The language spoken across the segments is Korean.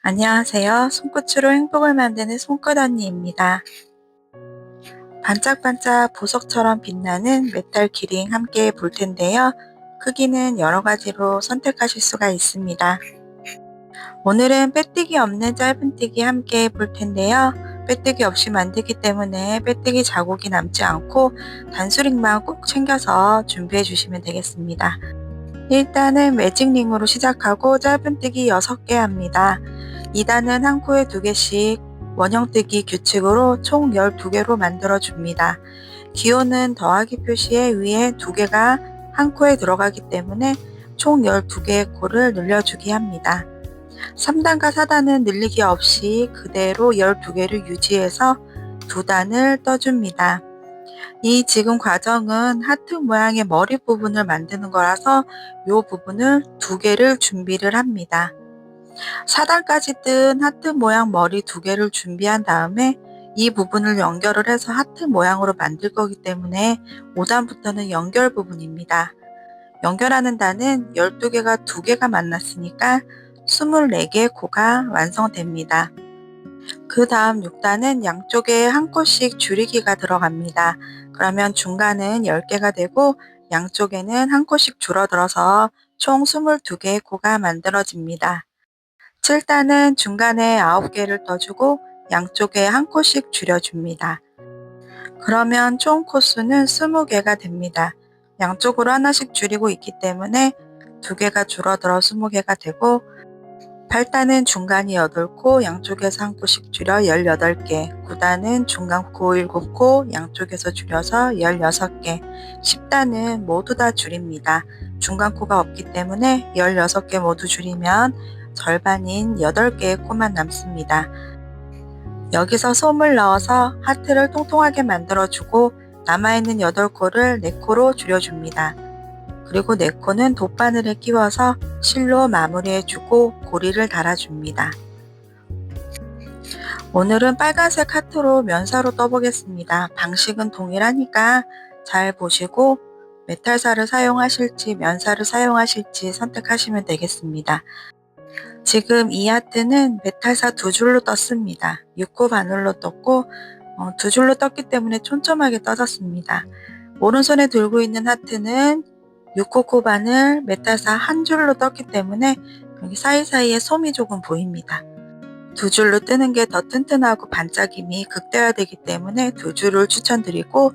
안녕하세요. 손끝으로 행복을 만드는 손끝 언니입니다. 반짝반짝 보석처럼 빛나는 메탈 키링 함께 볼 텐데요. 크기는 여러 가지로 선택하실 수가 있습니다. 오늘은 빼뜨기 없는 짧은뜨기 함께 볼 텐데요. 빼뜨기 없이 만들기 때문에 빼뜨기 자국이 남지 않고 단수링만 꼭 챙겨서 준비해 주시면 되겠습니다. 일단은 매직링으로 시작하고 짧은뜨기 6개 합니다. 2단은 한 코에 2개씩 원형뜨기 규칙으로 총 12개로 만들어 줍니다. 기호는 더하기 표시에 위에 2개가 한 코에 들어가기 때문에 총 12개의 코를 늘려주기 합니다. 3단과 4단은 늘리기 없이 그대로 12개를 유지해서 2단을 떠줍니다. 이 지금 과정은 하트 모양의 머리 부분을 만드는 거라서 이 부분을 2개를 준비를 합니다. 4단까지 뜬 하트 모양 머리 2개를 준비한 다음에 이 부분을 연결을 해서 하트 모양으로 만들 거기 때문에 5단부터는 연결 부분입니다. 연결하는 단은 12개가 2개가 만났으니까 24개의 코가 완성됩니다. 그 다음 6단은 양쪽에 한 코씩 줄이기가 들어갑니다. 그러면 중간은 10개가 되고 양쪽에는 한 코씩 줄어들어서 총 22개의 코가 만들어집니다. 7단은 중간에 9개를 떠주고 양쪽에 한 코씩 줄여줍니다. 그러면 총 코수는 20개가 됩니다. 양쪽으로 하나씩 줄이고 있기 때문에 2개가 줄어들어 20개가 되고 8단은 중간이 8코, 양쪽에서 한 코씩 줄여 18개, 9단은 중간 코 7코, 양쪽에서 줄여서 16개, 10단은 모두 다 줄입니다. 중간 코가 없기 때문에 16개 모두 줄이면 절반인 8개의 코만 남습니다. 여기서 솜을 넣어서 하트를 통통하게 만들어주고 남아있는 8코를 4코로 줄여줍니다. 그리고 4코는 돗바늘에 끼워서 실로 마무리해주고 고리를 달아줍니다. 오늘은 빨간색 하트로 면사로 떠보겠습니다. 방식은 동일하니까 잘 보시고 메탈사를 사용하실지 면사를 사용하실지 선택하시면 되겠습니다. 지금 이 하트는 메탈사 2줄로 떴습니다. 6코 바늘로 떴고 2줄로 떴기 때문에 촘촘하게 떠졌습니다. 오른손에 들고 있는 하트는 6코 코바늘 메탈사 1줄로 떴기 때문에 여기 사이사이에 솜이 조금 보입니다. 2줄로 뜨는 게 더 튼튼하고 반짝임이 극대화되기 때문에 2줄을 추천드리고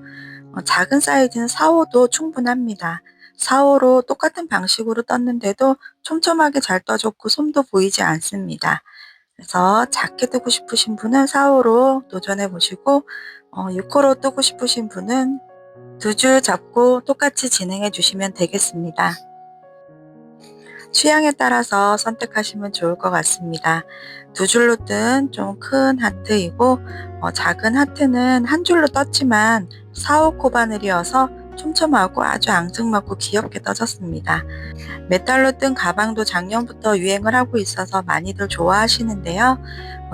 작은 사이즈는 4호도 충분합니다. 4호로 똑같은 방식으로 떴는데도 촘촘하게 잘 떠졌고 솜도 보이지 않습니다. 그래서 작게 뜨고 싶으신 분은 4호로 도전해 보시고 6호로 뜨고 싶으신 분은 2줄 잡고 똑같이 진행해 주시면 되겠습니다. 취향에 따라서 선택하시면 좋을 것 같습니다. 2줄로 뜬 좀 큰 하트이고 작은 하트는 한 줄로 떴지만 4호 코바늘이어서 촘촘하고 아주 앙증맞고 귀엽게 떠졌습니다. 메탈로 뜬 가방도 작년부터 유행을 하고 있어서 많이들 좋아하시는데요.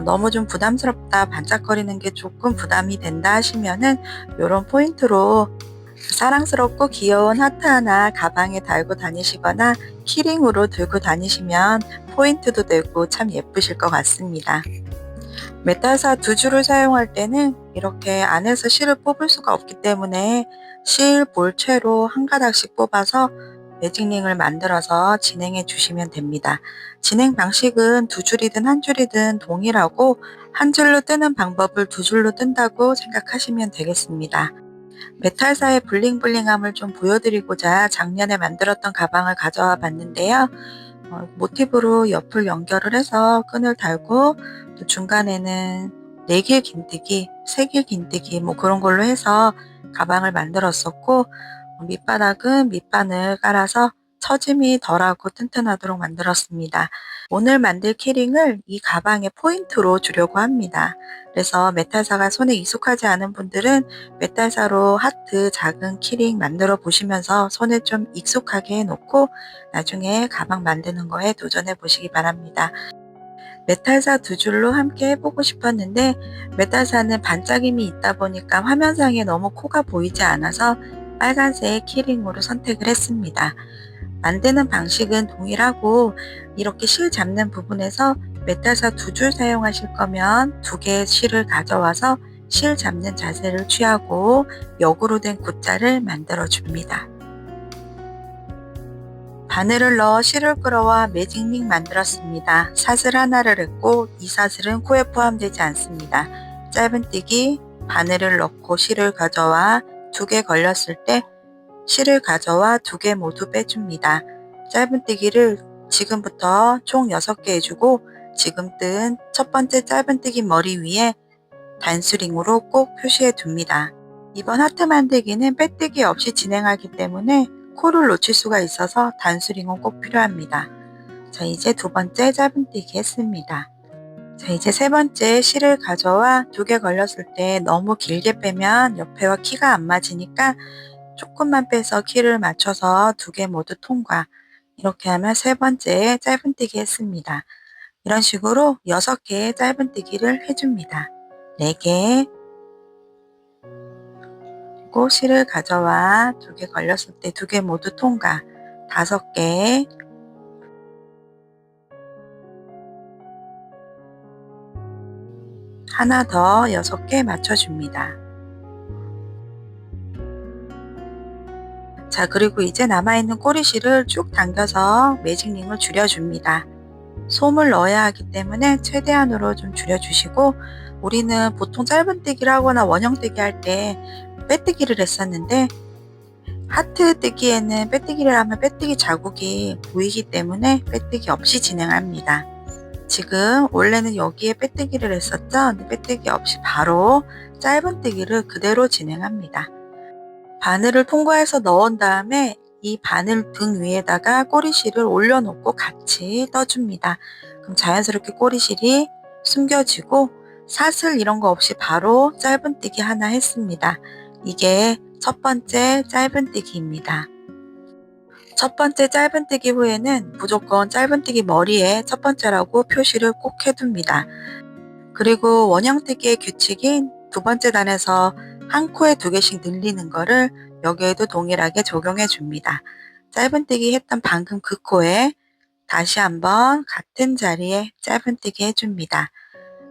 너무 좀 부담스럽다, 반짝거리는 게 조금 부담이 된다 하시면은 이런 포인트로 사랑스럽고 귀여운 하트 하나 가방에 달고 다니시거나 키링으로 들고 다니시면 포인트도 되고 참 예쁘실 것 같습니다. 메탈사 2줄을 사용할 때는 이렇게 안에서 실을 뽑을 수가 없기 때문에 실 볼채로 한 가닥씩 뽑아서 매직링을 만들어서 진행해 주시면 됩니다. 진행 방식은 2줄이든 1줄이든 동일하고 한 줄로 뜨는 방법을 2줄로 뜬다고 생각하시면 되겠습니다. 메탈사의 블링블링함을 좀 보여드리고자 작년에 만들었던 가방을 가져와 봤는데요. 모티브로 옆을 연결을 해서 끈을 달고 또 중간에는 4길 긴뜨기, 3길 긴뜨기 뭐 그런 걸로 해서 가방을 만들었었고 밑바닥은 밑바늘 깔아서 처짐이 덜하고 튼튼하도록 만들었습니다. 오늘 만들 키링을 이 가방의 포인트로 주려고 합니다. 그래서 메탈사가 손에 익숙하지 않은 분들은 메탈사로 하트 작은 키링 만들어 보시면서 손에 좀 익숙하게 해놓고 나중에 가방 만드는 거에 도전해 보시기 바랍니다. 메탈사 2줄로 함께 해보고 싶었는데 메탈사는 반짝임이 있다 보니까 화면상에 너무 코가 보이지 않아서 빨간색 키링으로 선택을 했습니다. 만드는 방식은 동일하고 이렇게 실 잡는 부분에서 메탈사 2줄 사용하실 거면 2개의 실을 가져와서 실 잡는 자세를 취하고 역으로 된 X자를 만들어 줍니다. 바늘을 넣어 실을 끌어와 매직링 만들었습니다. 사슬 하나를 했고 이 사슬은 코에 포함되지 않습니다. 짧은뜨기, 바늘을 넣고 실을 가져와 2개 걸렸을 때 실을 가져와 2개 모두 빼줍니다. 짧은뜨기를 지금부터 총 6개 해주고 지금 뜬 첫 번째 짧은뜨기 머리 위에 단수링으로 꼭 표시해 둡니다. 이번 하트 만들기는 빼뜨기 없이 진행하기 때문에 코를 놓칠 수가 있어서 단수링은 꼭 필요합니다. 자, 이제 2번째 짧은뜨기 했습니다. 자, 이제 3번째 실을 가져와 2개 걸렸을 때 너무 길게 빼면 옆에와 키가 안 맞으니까 조금만 빼서 키를 맞춰서 2개 모두 통과. 이렇게 하면 3번째 짧은뜨기 했습니다. 이런 식으로 6개의 짧은뜨기를 해줍니다. 4개, 그리고 실을 가져와 2개 걸렸을 때 2개 모두 통과. 5개, 하나 더 6개 맞춰줍니다. 자, 그리고 이제 남아있는 꼬리실을 쭉 당겨서 매직링을 줄여줍니다. 솜을 넣어야 하기 때문에 최대한으로 좀 줄여주시고, 우리는 보통 짧은뜨기를 하거나 원형뜨기 할 때 빼뜨기를 했었는데 하트 뜨기에는 빼뜨기를 하면 빼뜨기 자국이 보이기 때문에 빼뜨기 없이 진행합니다. 지금 원래는 여기에 빼뜨기를 했었죠. 근데 빼뜨기 없이 바로 짧은뜨기를 그대로 진행합니다. 바늘을 통과해서 넣은 다음에 이 바늘 등 위에다가 꼬리실을 올려놓고 같이 떠줍니다. 그럼 자연스럽게 꼬리실이 숨겨지고 사슬 이런 거 없이 바로 짧은뜨기 하나 했습니다. 이게 첫 번째 짧은뜨기입니다. 첫 번째 짧은뜨기 후에는 무조건 짧은뜨기 머리에 첫 번째라고 표시를 꼭 해둡니다. 그리고 원형뜨기의 규칙인 2번째 단에서 한 코에 2개씩 늘리는 거를 여기에도 동일하게 적용해 줍니다. 짧은뜨기 했던 방금 그 코에 다시 한번 같은 자리에 짧은뜨기 해줍니다.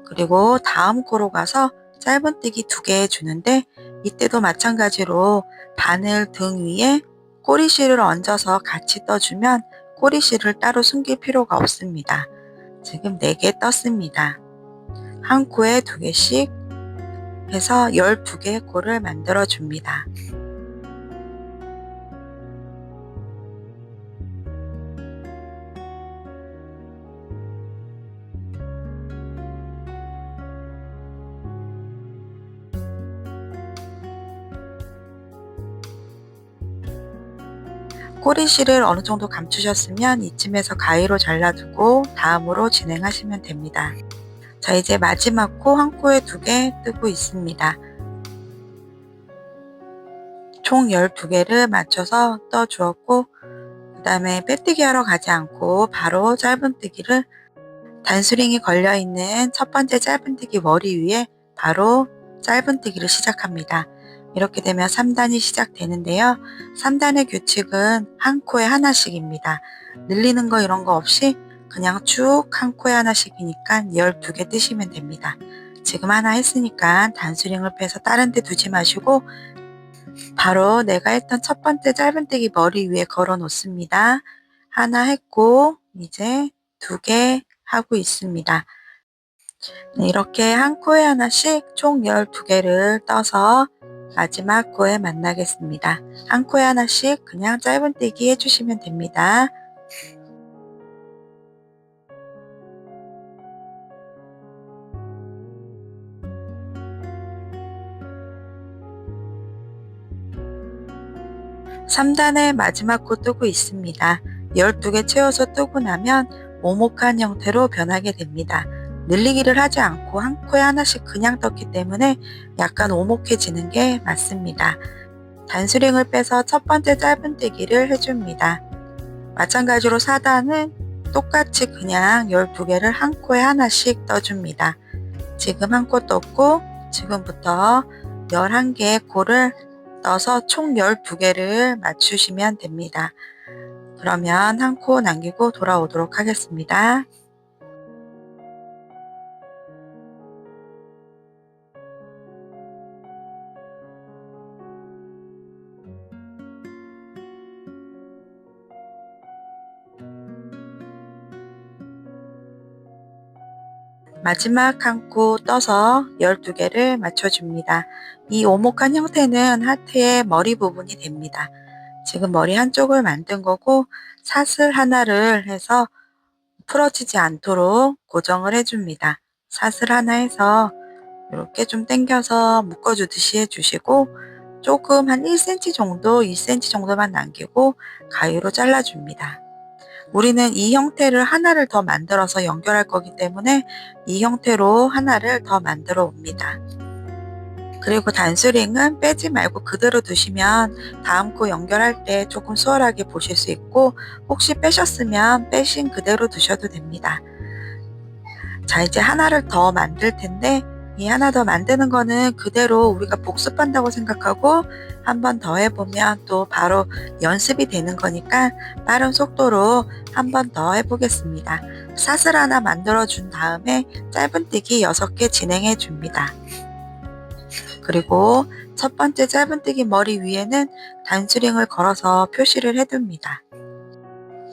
그리고 다음 코로 가서 짧은뜨기 2개 해주는데 이때도 마찬가지로 바늘 등 위에 꼬리실을 얹어서 같이 떠주면 꼬리실을 따로 숨길 필요가 없습니다. 지금 4개 떴습니다. 한 코에 2개씩 해서 12개의 코를 만들어 줍니다. 꼬리실을 어느 정도 감추셨으면 이쯤에서 가위로 잘라두고 다음으로 진행하시면 됩니다. 자, 이제 마지막 코 한 코에 2개 뜨고 있습니다. 총 12개를 맞춰서 떠주었고 그 다음에 빼뜨기 하러 가지 않고 바로 짧은뜨기를 단수링이 걸려있는 첫 번째 짧은뜨기 머리 위에 바로 짧은뜨기를 시작합니다. 이렇게 되면 3단이 시작되는데요. 3단의 규칙은 한 코에 하나씩입니다. 늘리는 거 이런 거 없이 그냥 쭉 한 코에 하나씩이니까 12개 뜨시면 됩니다. 지금 하나 했으니까 단수링을 빼서 다른 데 두지 마시고 바로 내가 했던 첫 번째 짧은뜨기 머리 위에 걸어 놓습니다. 하나 했고 이제 2개 하고 있습니다. 이렇게 한 코에 하나씩 총 12개를 떠서 마지막 코에 만나겠습니다. 한 코에 하나씩 그냥 짧은뜨기 해주시면 됩니다. (3단의) 마지막 코 뜨고 있습니다. 12개 채워서 뜨고 나면 오목한 형태로 변하게 됩니다. 늘리기를 하지 않고 한 코에 하나씩 그냥 떴기 때문에 약간 오목해지는 게 맞습니다. 단수링을 빼서 첫 번째 짧은뜨기를 해줍니다. 마찬가지로 4단은 똑같이 그냥 12개를 한 코에 하나씩 떠줍니다. 지금 한 코 떴고 지금부터 11개의 코를 떠서 총 12개를 맞추시면 됩니다. 그러면 한 코 남기고 돌아오도록 하겠습니다. 마지막 한 코 떠서 12개를 맞춰줍니다. 이 오목한 형태는 하트의 머리 부분이 됩니다. 지금 머리 한쪽을 만든 거고 사슬 하나를 해서 풀어지지 않도록 고정을 해줍니다. 사슬 하나 해서 이렇게 좀 당겨서 묶어주듯이 해주시고 조금 한 1cm 정도, 2cm 정도만 남기고 가위로 잘라줍니다. 우리는 이 형태를 하나를 더 만들어서 연결할 거기 때문에 이 형태로 하나를 더 만들어 옵니다. 그리고 단수링은 빼지 말고 그대로 두시면 다음 코 연결할 때 조금 수월하게 보실 수 있고, 혹시 빼셨으면 빼신 그대로 두셔도 됩니다. 자, 이제 하나를 더 만들 텐데 이 하나 더 만드는 거는 그대로 우리가 복습한다고 생각하고 한 번 더 해보면 또 바로 연습이 되는 거니까 빠른 속도로 한 번 더 해보겠습니다. 사슬 하나 만들어 준 다음에 짧은뜨기 6개 진행해 줍니다. 그리고 첫 번째 짧은뜨기 머리 위에는 단수링을 걸어서 표시를 해둡니다.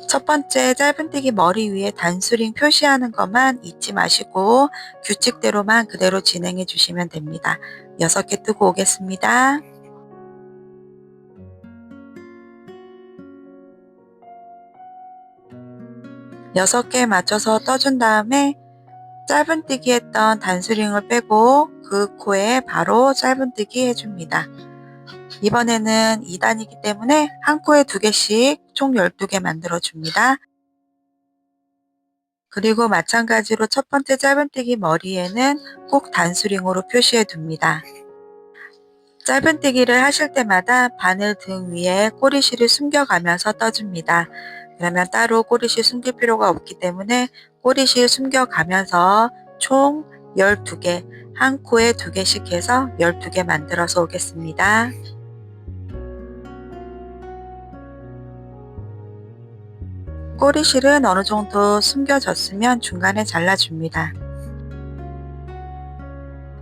첫 번째 짧은뜨기 머리 위에 단수링 표시하는 것만 잊지 마시고 규칙대로만 그대로 진행해 주시면 됩니다. 6개 뜨고 오겠습니다. 6개 맞춰서 떠준 다음에 짧은뜨기 했던 단수링을 빼고 그 코에 바로 짧은뜨기 해줍니다. 이번에는 2단이기 때문에 한 코에 2개씩 총 12개 만들어 줍니다. 그리고 마찬가지로 첫 번째 짧은뜨기 머리에는 꼭 단수링으로 표시해 둡니다. 짧은뜨기를 하실 때마다 바늘 등 위에 꼬리실을 숨겨가면서 떠줍니다. 그러면 따로 꼬리실 숨길 필요가 없기 때문에 꼬리실 숨겨가면서 총 12개, 한 코에 2개씩 해서 12개 만들어서 오겠습니다. 꼬리실은 어느 정도 숨겨졌으면 중간에 잘라줍니다.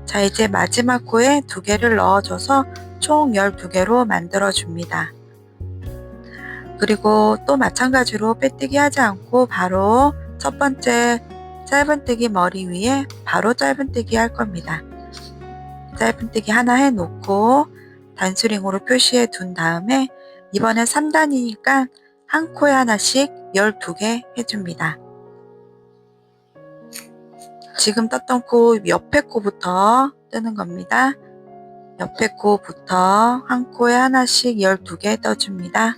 자, 이제 마지막 코에 2개를 넣어줘서 총 12개로 만들어줍니다. 그리고 또 마찬가지로 빼뜨기 하지 않고 바로 첫 번째 짧은뜨기 머리 위에 바로 짧은뜨기 할 겁니다. 짧은뜨기 하나 해놓고 단수링으로 표시해 둔 다음에 이번엔 3단이니까 한 코에 하나씩 12개 해줍니다. 지금 떴던 코 옆에 코부터 뜨는 겁니다. 옆에 코부터 한 코에 하나씩 12개 떠줍니다.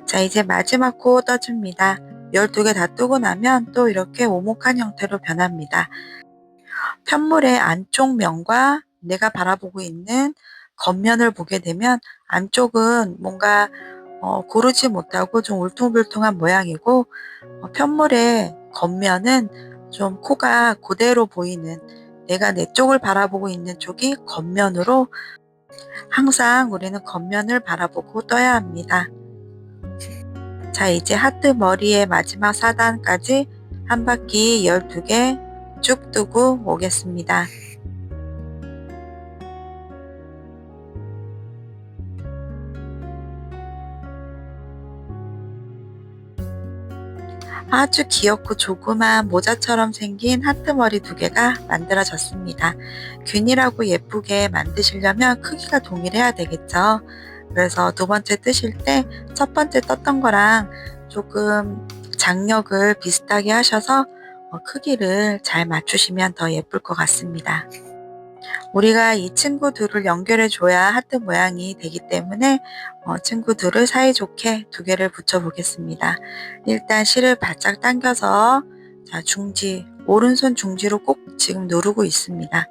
자, 이제 마지막 코 떠줍니다. 12개 다 뜨고 나면 또 이렇게 오목한 형태로 변합니다. 편물의 안쪽 면과 내가 바라보고 있는 겉면을 보게 되면 안쪽은 뭔가 고르지 못하고 좀 울퉁불퉁한 모양이고, 편물의 겉면은 좀 코가 그대로 보이는, 내가 내 쪽을 바라보고 있는 쪽이 겉면으로, 항상 우리는 겉면을 바라보고 떠야 합니다. 자, 이제 하트 머리의 마지막 4단까지 한 바퀴 12개 쭉 뜨고 오겠습니다. 아주 귀엽고 조그만 모자처럼 생긴 하트 머리 2개가 만들어졌습니다. 균일하고 예쁘게 만드시려면 크기가 동일해야 되겠죠. 그래서 두 번째 뜨실 때 첫 번째 떴던 거랑 조금 장력을 비슷하게 하셔서 크기를 잘 맞추시면 더 예쁠 것 같습니다. 우리가 이 친구 둘을 연결해 줘야 하트 모양이 되기 때문에 친구 둘을 사이좋게 2개를 붙여 보겠습니다. 일단 실을 바짝 당겨서, 자, 중지, 오른손 중지로 꼭 지금 누르고 있습니다.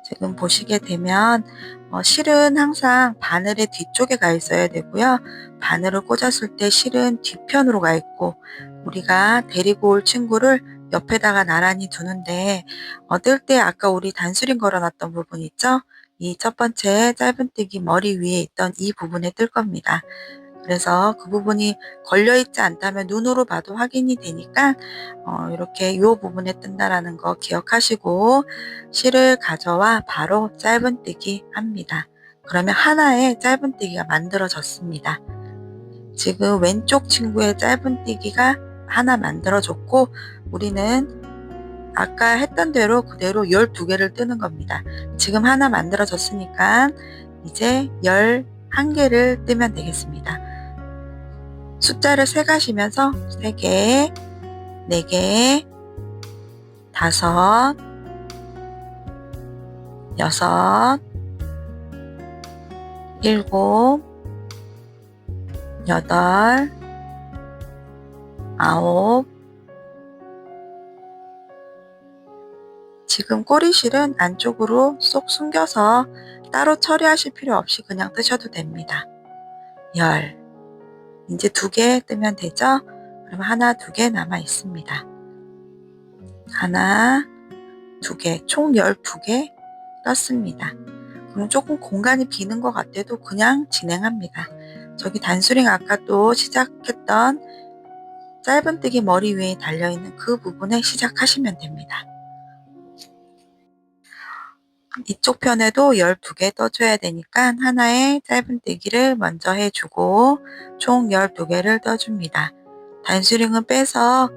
지금 보시게 되면 실은 항상 바늘의 뒤쪽에 가 있어야 되고요. 바늘을 꽂았을 때 실은 뒤편으로 가 있고, 우리가 데리고 올 친구를 옆에다가 나란히 두는데 뜰 때 아까 우리 단수링 걸어놨던 부분 있죠? 이 첫 번째 짧은뜨기 머리 위에 있던 이 부분에 뜰 겁니다. 그래서 그 부분이 걸려있지 않다면 눈으로 봐도 확인이 되니까 이렇게 이 부분에 뜬다라는 거 기억하시고 실을 가져와 바로 짧은뜨기 합니다. 그러면 하나의 짧은뜨기가 만들어졌습니다. 지금 왼쪽 친구의 짧은뜨기가 하나 만들어졌고, 우리는 아까 했던 대로 그대로 12개를 뜨는 겁니다. 지금 하나 만들어졌으니까 이제 11개를 뜨면 되겠습니다. 숫자를 세가시면서 3개, 4개, 5, 6, 7, 8, 9. 지금 꼬리실은 안쪽으로 쏙 숨겨서 따로 처리하실 필요 없이 그냥 뜨셔도 됩니다. 10. 이제 2개 뜨면 되죠? 그럼 하나, 2개 남아 있습니다. 하나, 2개, 총 12개 떴습니다. 그럼 조금 공간이 비는 것 같아도 그냥 진행합니다. 저기 단수링 아까 또 시작했던 짧은뜨기 머리 위에 달려있는 그 부분에 시작하시면 됩니다. 이쪽 편에도 12개 떠줘야 되니까 하나의 짧은뜨기를 먼저 해주고 총 12개를 떠줍니다. 단수링은 빼서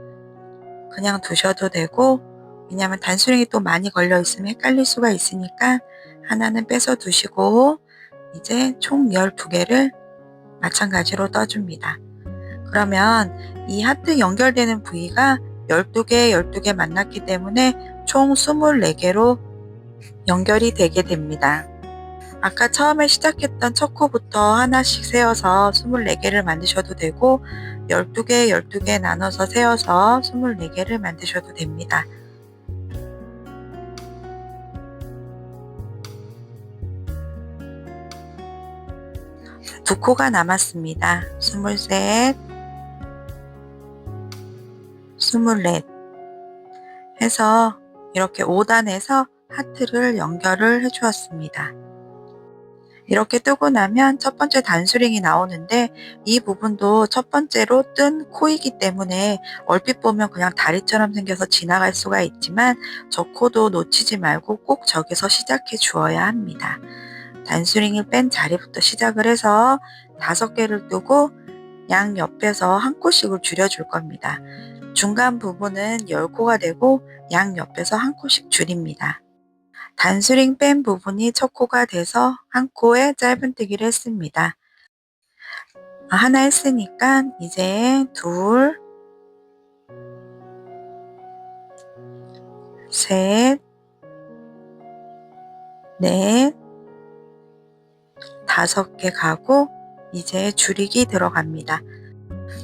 그냥 두셔도 되고, 왜냐하면 단수링이 또 많이 걸려 있으면 헷갈릴 수가 있으니까 하나는 빼서 두시고 이제 총 12개를 마찬가지로 떠줍니다. 그러면 이 하트 연결되는 부위가 12개, 12개 만났기 때문에 총 24개로 연결이 되게 됩니다. 아까 처음에 시작했던 첫 코부터 하나씩 세어서 24개를 만드셔도 되고 12개, 12개 나눠서 세어서 24개를 만드셔도 됩니다. 두 코가 남았습니다. 23, 24 해서 이렇게 5단에서 하트를 연결을 해 주었습니다. 이렇게 뜨고 나면 첫 번째 단수링이 나오는데 이 부분도 첫 번째로 뜬 코이기 때문에 얼핏 보면 그냥 다리처럼 생겨서 지나갈 수가 있지만 저 코도 놓치지 말고 꼭 저기서 시작해 주어야 합니다. 단수링을 뺀 자리부터 시작을 해서 5개를 뜨고 양 옆에서 한 코씩을 줄여줄 겁니다. 중간 부분은 10코가 되고 양 옆에서 한 코씩 줄입니다. 단수링 뺀 부분이 첫 코가 돼서 한 코에 짧은뜨기를 했습니다. 하나 했으니까 이제 2, 3, 4, 5개 가고 이제 줄이기 들어갑니다.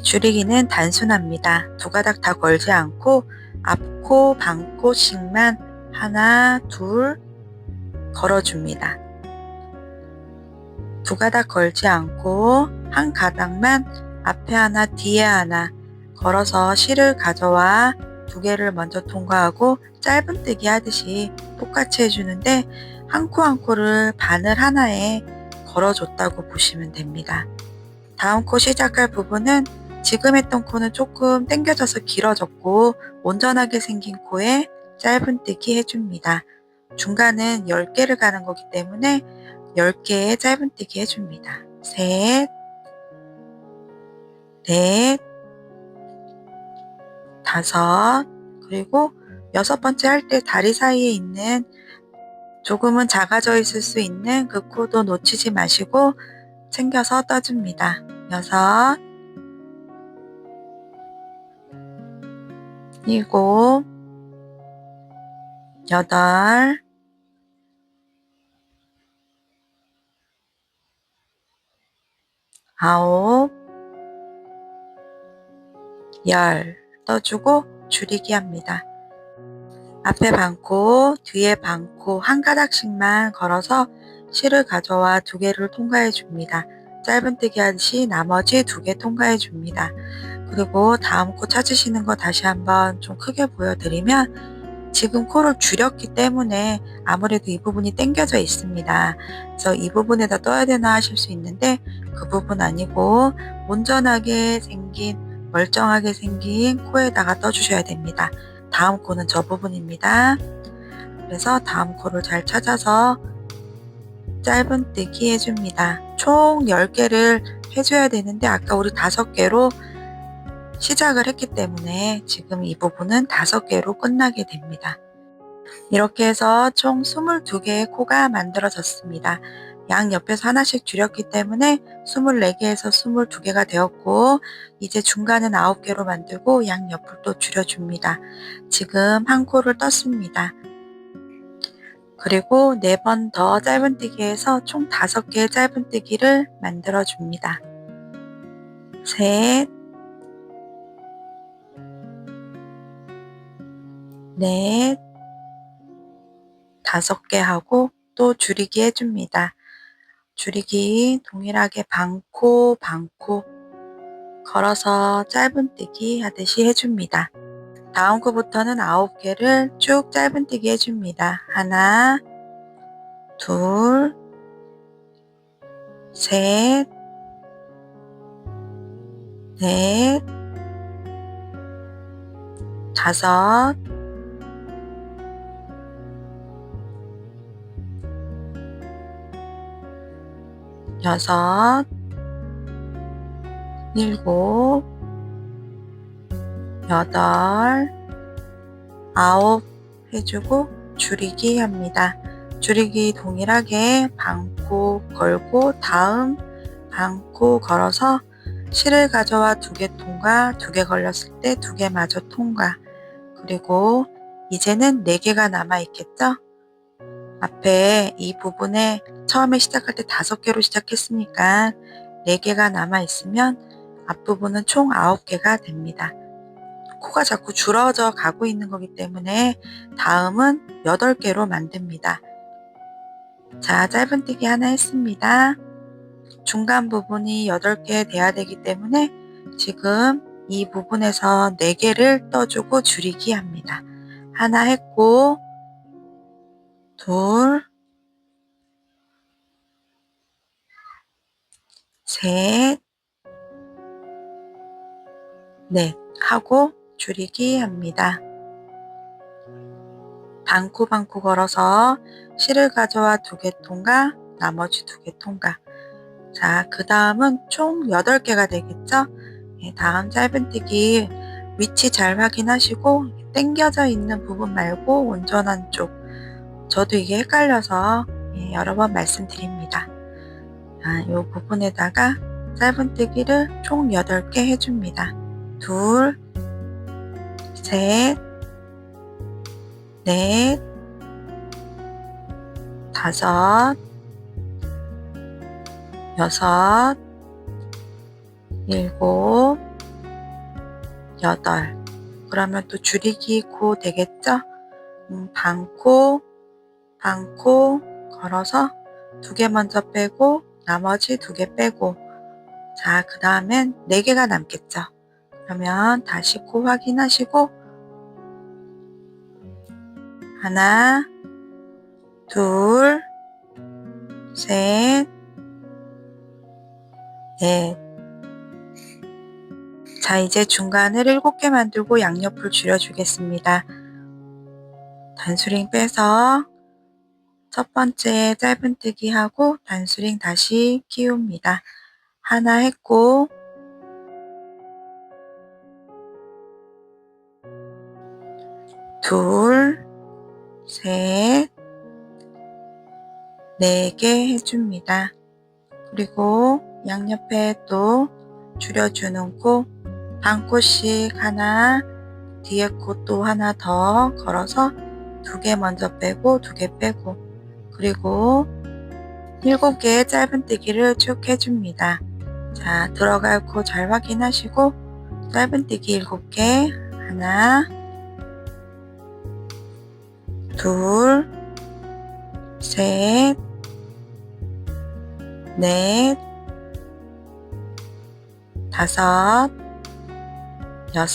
줄이기는 단순합니다. 두 가닥 다 걸지 않고 앞코, 반코씩만 하나, 둘 걸어줍니다. 두 가닥 걸지 않고 한 가닥만 앞에 하나, 뒤에 하나 걸어서 실을 가져와 2개를 먼저 통과하고 짧은뜨기 하듯이 똑같이 해주는데 한 코 한 코를 바늘 하나에 걸어줬다고 보시면 됩니다. 다음 코 시작할 부분은 지금 했던 코는 조금 당겨져서 길어졌고 온전하게 생긴 코에 짧은뜨기 해줍니다. 중간은 10개를 가는 거기 때문에 10개의 짧은뜨기 해줍니다. 3, 4, 5, 그리고 6번째 할 때 다리 사이에 있는 조금은 작아져 있을 수 있는 그 코도 놓치지 마시고 챙겨서 떠줍니다. 6, 7, 8, 9, 10 떠주고 줄이기 합니다. 앞에 반코, 뒤에 반코 한 가닥씩만 걸어서 실을 가져와 2개를 통과해 줍니다. 짧은뜨기 하듯이 나머지 2개 통과해 줍니다. 그리고 다음 코 찾으시는 거 다시 한번 좀 크게 보여드리면 지금 코를 줄였기 때문에 아무래도 이 부분이 당겨져 있습니다. 그래서 이 부분에다 떠야 되나 하실 수 있는데 그 부분 아니고 온전하게 생긴 멀쩡하게 생긴 코에다가 떠주셔야 됩니다. 다음 코는 저 부분입니다. 그래서 다음 코를 잘 찾아서 짧은뜨기 해줍니다. 총 10개를 해줘야 되는데 아까 우리 5개로 시작을 했기 때문에 지금 이 부분은 5개로 끝나게 됩니다. 이렇게 해서 총 22개의 코가 만들어졌습니다. 양 옆에서 하나씩 줄였기 때문에 24개에서 22개가 되었고, 이제 중간은 9개로 만들고 양 옆을 또 줄여줍니다. 지금 한 코를 떴습니다. 그리고 4번 더 짧은뜨기해서 총 5개의 짧은뜨기를 만들어줍니다. 셋, 넷, 5개 하고 또 줄이기 해줍니다. 줄이기 동일하게 반코 걸어서 짧은뜨기 하듯이 해줍니다. 다음 코부터는 9개를 쭉 짧은뜨기 해줍니다. 하나, 둘, 셋, 넷, 5, 6, 7, 8, 9 해주고 줄이기 합니다. 줄이기 동일하게 반코 걸고 다음 반코 걸어서 실을 가져와 2개 통과, 2개 걸렸을 때 2개 마저 통과. 그리고 이제는 4개가 남아 있겠죠? 앞에 이 부분에 처음에 시작할 때 5개로 시작했으니까 4개가 남아 있으면 앞부분은 총 9개가 됩니다. 코가 자꾸 줄어져 가고 있는 거기 때문에 다음은 8개로 만듭니다. 자, 짧은뜨기 하나 했습니다. 중간 부분이 8개 돼야 되기 때문에 지금 이 부분에서 4개를 떠주고 줄이기 합니다. 하나 했고, 둘, 셋, 넷 하고 줄이기 합니다. 반코 걸어서 실을 가져와 2개 통과, 나머지 2개 통과. 자, 그 다음은 총 8개가 되겠죠? 다음 짧은뜨기 위치 잘 확인하시고 당겨져 있는 부분 말고 온전한 쪽. 저도 이게 헷갈려서 여러 번 말씀드립니다. 이 부분에다가 짧은뜨기를 총 8개 해줍니다. 둘, 셋, 넷, 5, 6, 7, 8. 그러면 또 줄이기 코 되겠죠? 반코 걸어서 2개 먼저 빼고 나머지 2개 빼고, 자, 그 다음엔 4개가 남겠죠? 그러면 다시 코 확인하시고 하나, 둘, 셋, 넷. 자, 이제 중간을 7개 만들고 양옆을 줄여주겠습니다. 단수링 빼서 첫 번째 짧은뜨기 하고 단수링 다시 끼웁니다. 하나 했고, 둘, 셋, 4개 해줍니다. 그리고 양옆에 또 줄여주는 코 반코씩 하나, 뒤에 코 또 하나 더 걸어서 2개 먼저 빼고 2개 빼고, 그리고 7개의 짧은뜨기를 쭉 해줍니다. 자, 들어갈 코 잘 확인하시고 짧은뜨기 7개, 하나, 둘, 셋, 넷, 5, 6,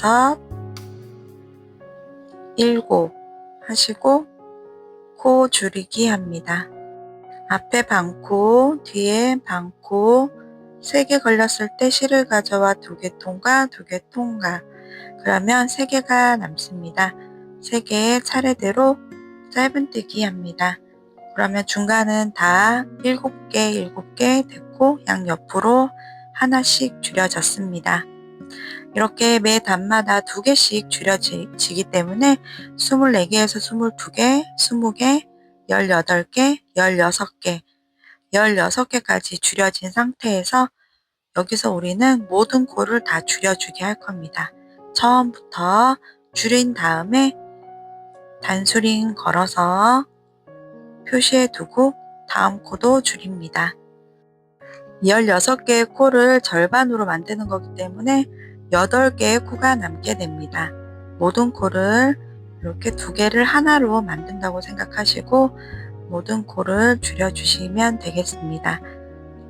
7 하시고 코 줄이기 합니다. 앞에 반코, 뒤에 반코 3개 걸렸을 때 실을 가져와 2개 통과, 2개 통과. 그러면 3개가 남습니다. 3개 차례대로 짧은뜨기 합니다. 그러면 중간은 다 7개 됐고 양옆으로 하나씩 줄여졌습니다. 이렇게 매 단마다 2개씩 줄여지기 때문에 24개에서 22개, 20개, 18개, 16개, 16개까지 줄여진 상태에서 여기서 우리는 모든 코를 다 줄여주게 할 겁니다. 처음부터 줄인 다음에 단수링 걸어서 표시해 두고 다음 코도 줄입니다. 16개의 코를 절반으로 만드는 거기 때문에 8개의 코가 남게 됩니다. 모든 코를 이렇게 2개를 하나로 만든다고 생각하시고 모든 코를 줄여주시면 되겠습니다.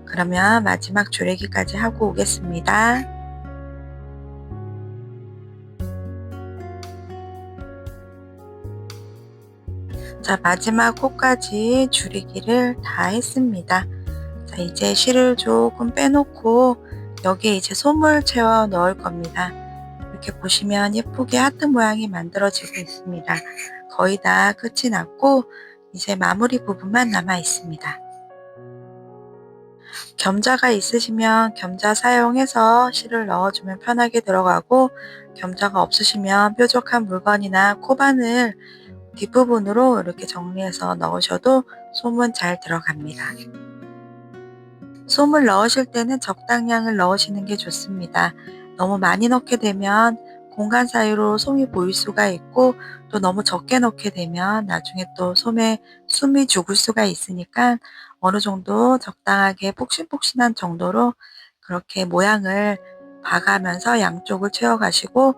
그러면 마지막 줄이기까지 하고 오겠습니다. 자, 마지막 코까지 줄이기를 다 했습니다. 자, 이제 실을 조금 빼놓고 여기에 이제 솜을 채워 넣을 겁니다. 이렇게 보시면 예쁘게 하트 모양이 만들어지고 있습니다. 거의 다 끝이 났고 이제 마무리 부분만 남아 있습니다. 겸자가 있으시면 겸자 사용해서 실을 넣어주면 편하게 들어가고, 겸자가 없으시면 뾰족한 물건이나 코바늘 뒷부분으로 이렇게 정리해서 넣으셔도 솜은 잘 들어갑니다. 솜을 넣으실 때는 적당량을 넣으시는 게 좋습니다. 너무 많이 넣게 되면 공간 사이로 솜이 보일 수가 있고, 또 너무 적게 넣게 되면 나중에 또 솜에 숨이 죽을 수가 있으니까 어느 정도 적당하게 폭신폭신한 정도로 그렇게 모양을 봐가면서 양쪽을 채워가시고,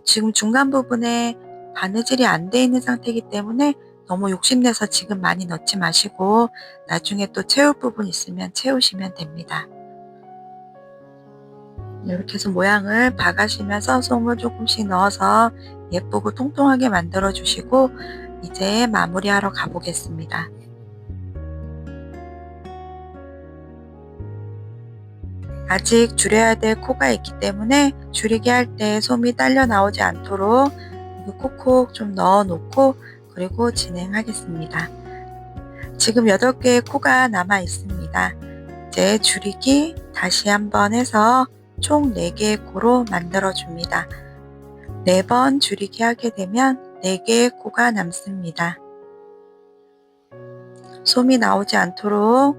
지금 중간 부분에 바느질이 안 돼 있는 상태이기 때문에 너무 욕심내서 지금 많이 넣지 마시고 나중에 또 채울 부분 있으면 채우시면 됩니다. 이렇게 해서 모양을 봐가시면서 솜을 조금씩 넣어서 예쁘고 통통하게 만들어 주시고 이제 마무리하러 가보겠습니다. 아직 줄여야 될 코가 있기 때문에 줄이기 할 때 솜이 딸려 나오지 않도록 콕콕 좀 넣어 놓고 그리고 진행하겠습니다. 지금 8개의 코가 남아 있습니다. 이제 줄이기 다시 한번 해서 총 4개의 코로 만들어 줍니다. 4번 줄이기 하게 되면 4개의 코가 남습니다. 솜이 나오지 않도록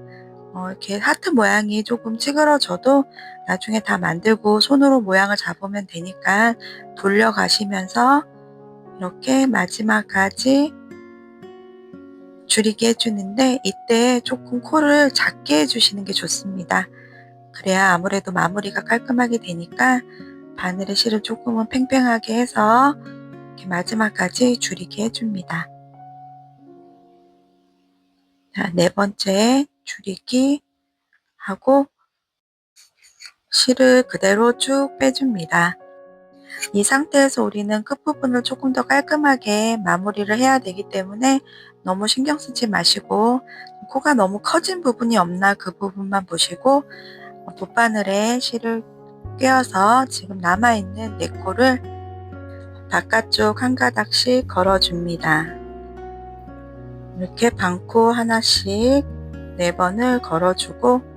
이렇게 하트 모양이 조금 찌그러져도 나중에 다 만들고 손으로 모양을 잡으면 되니까 돌려가시면서 이렇게 마지막까지 줄이게 해주는데, 이때 조금 코를 작게 해주시는 게 좋습니다. 그래야 아무래도 마무리가 깔끔하게 되니까 바늘의 실을 조금은 팽팽하게 해서 이렇게 마지막까지 줄이게 해줍니다. 자, 4번째 줄이기 하고 실을 그대로 쭉 빼줍니다. 이 상태에서 우리는 끝부분을 조금 더 깔끔하게 마무리를 해야 되기 때문에 너무 신경 쓰지 마시고 코가 너무 커진 부분이 없나 그 부분만 보시고 돗바늘에 실을 꿰어서 지금 남아있는 4코를 바깥쪽 한 가닥씩 걸어줍니다. 이렇게 반코 하나씩 4번을 걸어주고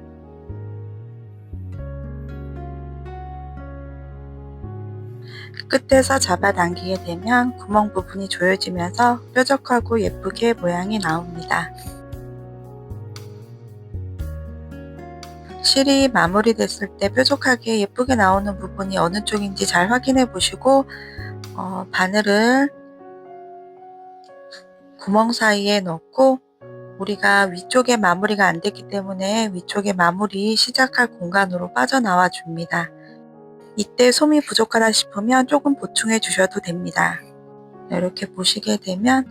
끝에서 잡아당기게 되면 구멍 부분이 조여지면서 뾰족하고 예쁘게 모양이 나옵니다. 실이 마무리됐을 때 뾰족하게 예쁘게 나오는 부분이 어느 쪽인지 잘 확인해 보시고 바늘을 구멍 사이에 넣고, 우리가 위쪽에 마무리가 안 됐기 때문에 위쪽에 마무리 시작할 공간으로 빠져나와 줍니다. 이때 솜이 부족하다 싶으면 조금 보충해 주셔도 됩니다. 이렇게 보시게 되면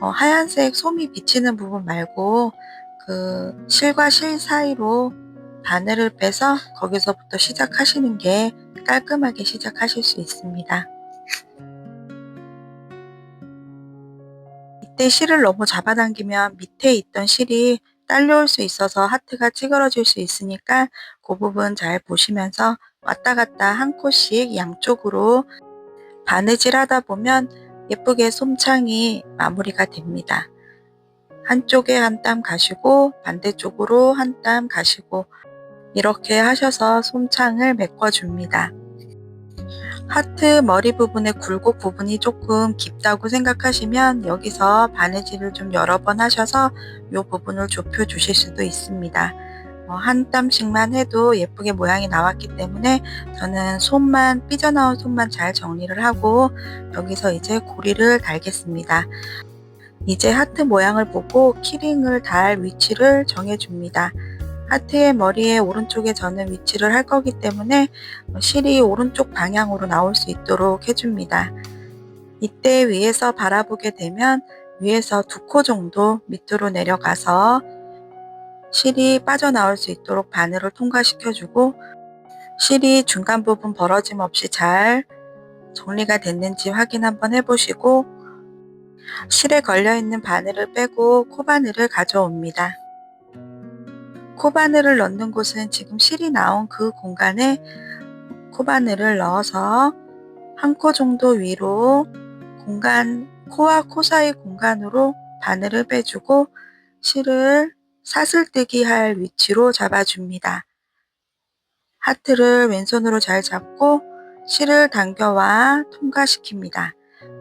하얀색 솜이 비치는 부분 말고 그 실과 실 사이로 바늘을 빼서 거기서부터 시작하시는 게 깔끔하게 시작하실 수 있습니다. 이때 실을 너무 잡아당기면 밑에 있던 실이 딸려올 수 있어서 하트가 찌그러질 수 있으니까 그 부분 잘 보시면서 왔다 갔다 한 코씩 양쪽으로 바느질 하다 보면 예쁘게 솜창이 마무리가 됩니다. 한쪽에 한 땀 가시고 반대쪽으로 한 땀 가시고 이렇게 하셔서 솜창을 메꿔줍니다. 하트 머리 부분의 굴곡 부분이 조금 깊다고 생각하시면 여기서 바느질을 좀 여러 번 하셔서 이 부분을 좁혀 주실 수도 있습니다. 한 땀씩만 해도 예쁘게 모양이 나왔기 때문에 저는 손만 삐져나온 손만 잘 정리를 하고 여기서 이제 고리를 달겠습니다. 이제 하트 모양을 보고 키링을 달 위치를 정해줍니다. 하트의 머리의 오른쪽에 저는 위치를 할 거기 때문에 실이 오른쪽 방향으로 나올 수 있도록 해줍니다. 이때 위에서 바라보게 되면 위에서 2코 정도 밑으로 내려가서 실이 빠져나올 수 있도록 바늘을 통과시켜주고 실이 중간 부분 벌어짐 없이 잘 정리가 됐는지 확인 한번 해보시고 실에 걸려있는 바늘을 빼고 코바늘을 가져옵니다. 코바늘을 넣는 곳은 지금 실이 나온 그 공간에 코바늘을 넣어서 한 코 정도 위로 코와 코 사이 공간으로 바늘을 빼주고 실을 사슬뜨기 할 위치로 잡아줍니다. 하트를 왼손으로 잘 잡고 실을 당겨와 통과시킵니다.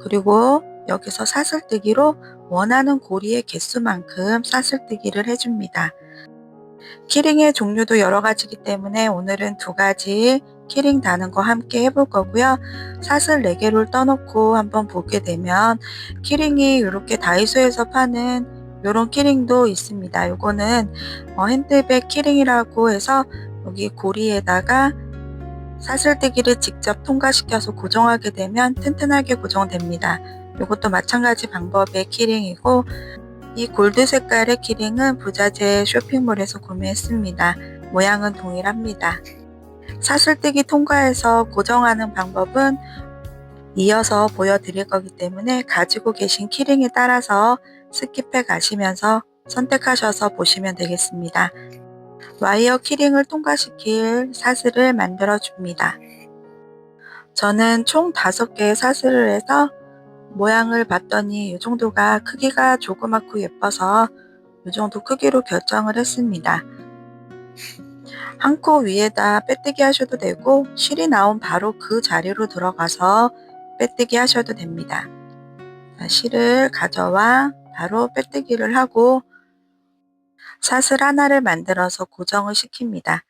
그리고 여기서 사슬뜨기로 원하는 고리의 개수만큼 사슬뜨기를 해줍니다. 키링의 종류도 여러 가지이기 때문에 오늘은 2가지 키링 다는 거 함께 해볼 거고요. 사슬 4개를 떠놓고 한번 보게 되면 키링이 이렇게 다이소에서 파는 이런 키링도 있습니다. 이거는 핸드백 키링이라고 해서 여기 고리에다가 사슬뜨기를 직접 통과시켜서 고정하게 되면 튼튼하게 고정됩니다. 이것도 마찬가지 방법의 키링이고 이 골드 색깔의 키링은 부자재 쇼핑몰에서 구매했습니다. 모양은 동일합니다. 사슬뜨기 통과해서 고정하는 방법은 이어서 보여드릴 거기 때문에 가지고 계신 키링에 따라서 스킵해 가시면서 선택하셔서 보시면 되겠습니다. 와이어 키링을 통과시킬 사슬을 만들어 줍니다. 저는 총 5개의 사슬을 해서 모양을 봤더니 이 정도가 크기가 조그맣고 예뻐서 이 정도 크기로 결정을 했습니다. 한 코 위에다 빼뜨기 하셔도 되고 실이 나온 바로 그 자리로 들어가서 빼뜨기 하셔도 됩니다. 실을 가져와 바로 빼뜨기를 하고 사슬 하나를 만들어서 고정을 시킵니다.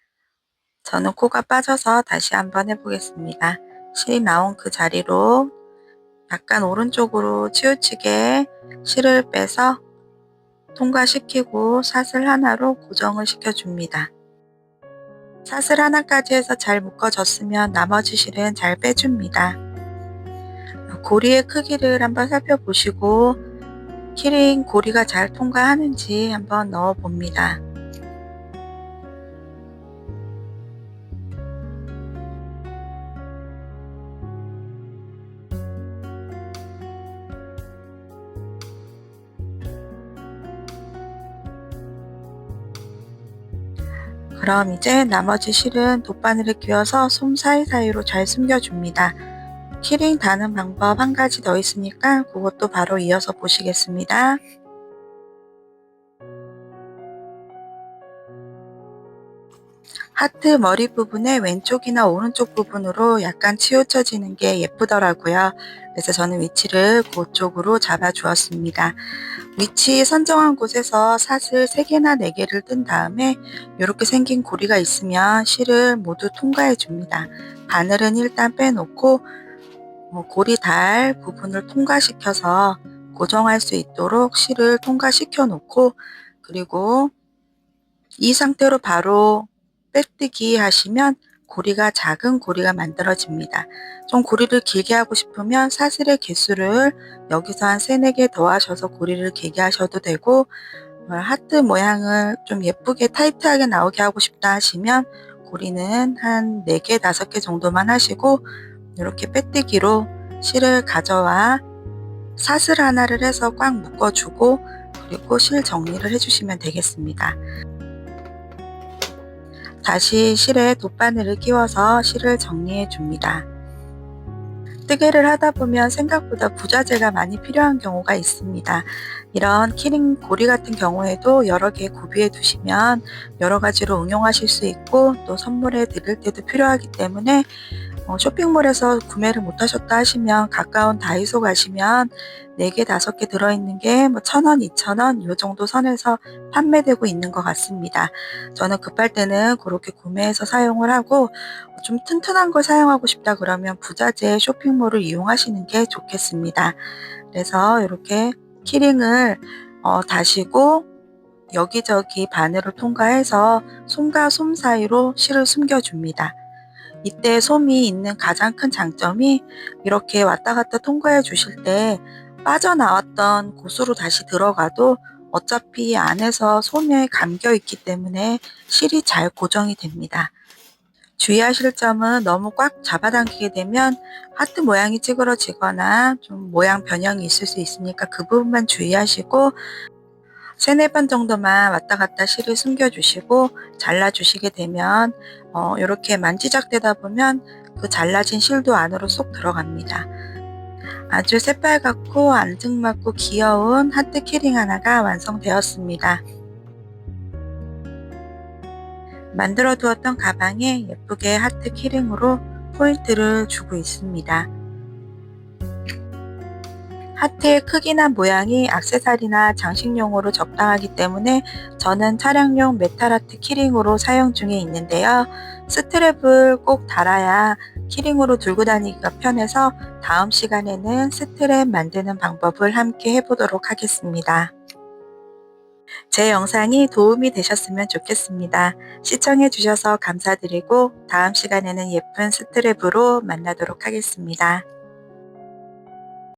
저는 코가 빠져서 다시 한번 해보겠습니다. 실이 나온 그 자리로 약간 오른쪽으로 치우치게 실을 빼서 통과시키고 사슬 하나로 고정을 시켜줍니다. 사슬 하나까지 해서 잘 묶어졌으면 나머지 실은 잘 빼줍니다. 고리의 크기를 한번 살펴보시고 키링 고리가 잘 통과하는지 한번 넣어 봅니다. 그럼 이제 나머지 실은 돗바늘에 끼워서 솜 사이사이로 잘 숨겨줍니다. 키링 다는 방법 한 가지 더 있으니까 그것도 바로 이어서 보시겠습니다. 하트 머리 부분의 왼쪽이나 오른쪽 부분으로 약간 치우쳐지는 게 예쁘더라고요. 그래서 저는 위치를 그쪽으로 잡아 주었습니다. 위치 선정한 곳에서 사슬 3개나 4개를 뜬 다음에 이렇게 생긴 고리가 있으면 실을 모두 통과해 줍니다. 바늘은 일단 빼놓고 고리 달 부분을 통과시켜서 고정할 수 있도록 실을 통과시켜 놓고 그리고 이 상태로 바로 빼뜨기 하시면 고리가 작은 고리가 만들어집니다. 좀 고리를 길게 하고 싶으면 사슬의 개수를 여기서 한 3, 4개 더 하셔서 고리를 길게 하셔도 되고 하트 모양을 좀 예쁘게 타이트하게 나오게 하고 싶다 하시면 고리는 한 4개, 5개 정도만 하시고 이렇게 빼뜨기로 실을 가져와 사슬 하나를 해서 꽉 묶어주고 그리고 실 정리를 해주시면 되겠습니다. 다시 실에 돗바늘을 끼워서 실을 정리해 줍니다. 뜨개를 하다 보면 생각보다 부자재가 많이 필요한 경우가 있습니다. 이런 키링 고리 같은 경우에도 여러 개 구비해 두시면 여러 가지로 응용하실 수 있고 또 선물해 드릴 때도 필요하기 때문에 쇼핑몰에서 구매를 못 하셨다 하시면 가까운 다이소 가시면 4개, 5개 들어있는 게 뭐 1,000원, 2,000원 요 정도 선에서 판매되고 있는 것 같습니다. 저는 급할 때는 그렇게 구매해서 사용을 하고 좀 튼튼한 걸 사용하고 싶다 그러면 부자재 쇼핑몰을 이용하시는 게 좋겠습니다. 그래서 이렇게 키링을 다시고 여기저기 바늘을 통과해서 솜과 솜 사이로 실을 숨겨줍니다. 이때 솜이 있는 가장 큰 장점이 이렇게 왔다 갔다 통과해 주실 때 빠져나왔던 곳으로 다시 들어가도 어차피 안에서 솜에 감겨 있기 때문에 실이 잘 고정이 됩니다. 주의하실 점은 너무 꽉 잡아당기게 되면 하트 모양이 찌그러지거나 좀 모양 변형이 있을 수 있으니까 그 부분만 주의하시고 3-4번 정도만 왔다 갔다 실을 숨겨주시고 잘라주시게 되면 이렇게 만지작대다 보면 그 잘라진 실도 안으로 쏙 들어갑니다. 아주 새빨갛고 앙증맞고 귀여운 하트 키링 하나가 완성되었습니다. 만들어 두었던 가방에 예쁘게 하트 키링으로 포인트를 주고 있습니다. 하트의 크기나 모양이 액세서리나 장식용으로 적당하기 때문에 저는 차량용 메탈 하트 키링으로 사용 중에 있는데요. 스트랩을 꼭 달아야 키링으로 들고 다니기가 편해서 다음 시간에는 스트랩 만드는 방법을 함께 해보도록 하겠습니다. 제 영상이 도움이 되셨으면 좋겠습니다. 시청해 주셔서 감사드리고 다음 시간에는 예쁜 스트랩으로 만나도록 하겠습니다.